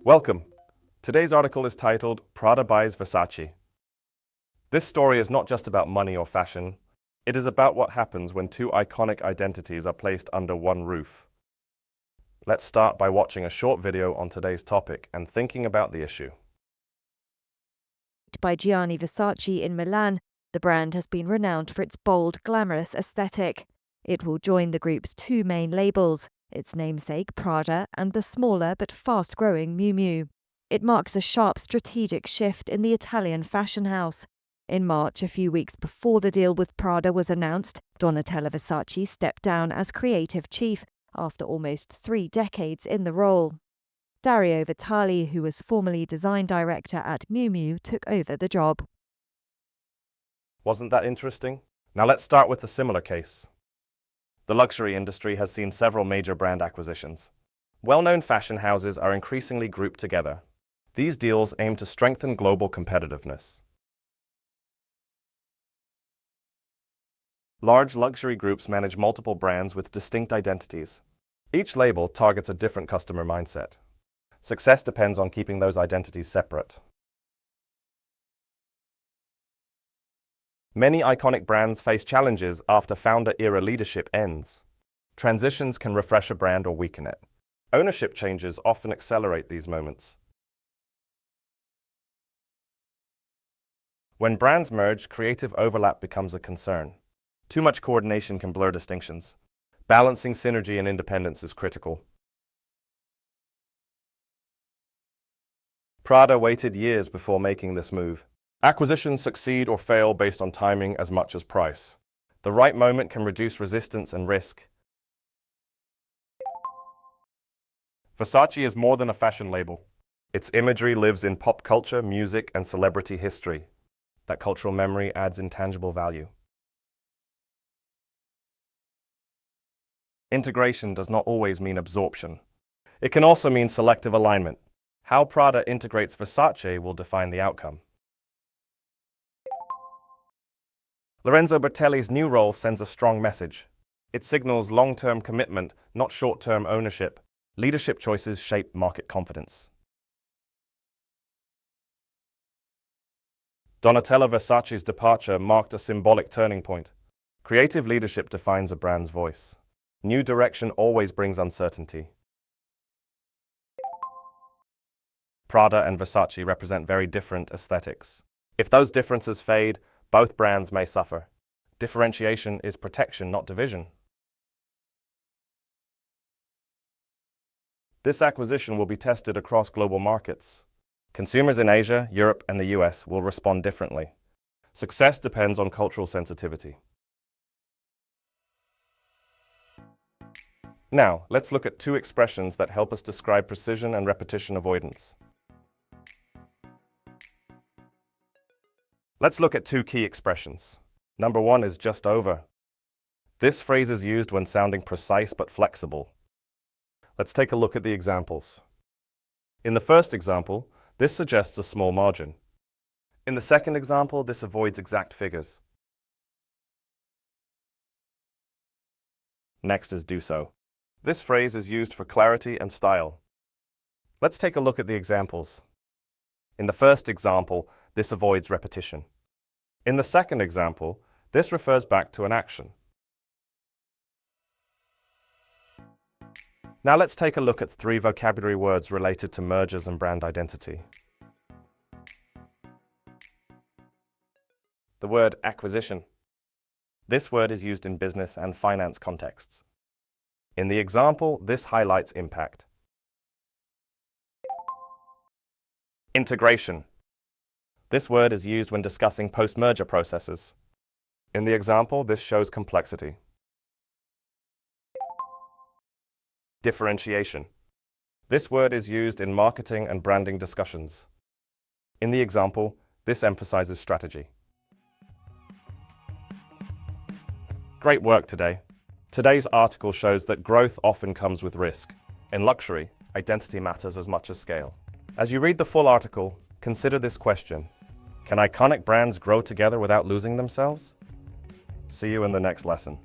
Welcome. Today's article is titled Prada buys Versace. This story is not just about money or fashion. It is about what happens when two iconic identities are placed under one roof. Let's start by watching a short video on today's topic and thinking about the issue. By Gianni Versace in Milan, the brand has been renowned for its bold, glamorous aesthetic. It will join the group's two main labels, its namesake Prada and the smaller but fast-growing Miu Miu. It marks a sharp strategic shift in the Italian fashion house. In March, a few weeks before the deal with Prada was announced, Donatella Versace stepped down as creative chief after almost 3 decades in the role. Dario Vitali, who was formerly design director at Miu Miu, took over the job. Wasn't that interesting? Now let's start with a similar case. The luxury industry has seen several major brand acquisitions. Well-known fashion houses are increasingly grouped together. These deals aim to strengthen global competitiveness. Large luxury groups manage multiple brands with distinct identities. Each label targets a different customer mindset. Success depends on keeping those identities separate. Many iconic brands face challenges after founder-era leadership ends. Transitions can refresh a brand or weaken it. Ownership changes often accelerate these moments. When brands merge, creative overlap becomes a concern. Too much coordination can blur distinctions. Balancing synergy and independence is critical. Prada waited years before making this move. Acquisitions succeed or fail based on timing as much as price. The right moment can reduce resistance and risk. Versace is more than a fashion label. Its imagery lives in pop culture, music, and celebrity history. That cultural memory adds intangible value. Integration does not always mean absorption. It can also mean selective alignment. How Prada integrates Versace will define the outcome. Lorenzo Bertelli's new role sends a strong message. It signals long-term commitment, not short-term ownership. Leadership choices shape market confidence. Donatella Versace's departure marked a symbolic turning point. Creative leadership defines a brand's voice. New direction always brings uncertainty. Prada and Versace represent very different aesthetics. If those differences fade, both brands may suffer. Differentiation is protection, not division. This acquisition will be tested across global markets. Consumers in Asia, Europe, and the US will respond differently. Success depends on cultural sensitivity. Now, let's look at two expressions that help us describe precision and repetition avoidance. Let's look at two key expressions. Number 1 is just over. This phrase is used when sounding precise but flexible. Let's take a look at the examples. In the first example, this suggests a small margin. In the second example, this avoids exact figures. Next is do so. This phrase is used for clarity and style. Let's take a look at the examples. In the first example, this avoids repetition. In the second example, this refers back to an action. Now let's take a look at 3 vocabulary words related to mergers and brand identity. The word acquisition. This word is used in business and finance contexts. In the example, this highlights impact. Integration. This word is used when discussing post-merger processes. In the example, this shows complexity. Differentiation. This word is used in marketing and branding discussions. In the example, this emphasizes strategy. Great work today. Today's article shows that growth often comes with risk. In luxury, identity matters as much as scale. As you read the full article, consider this question. Can iconic brands grow together without losing themselves? See you in the next lesson.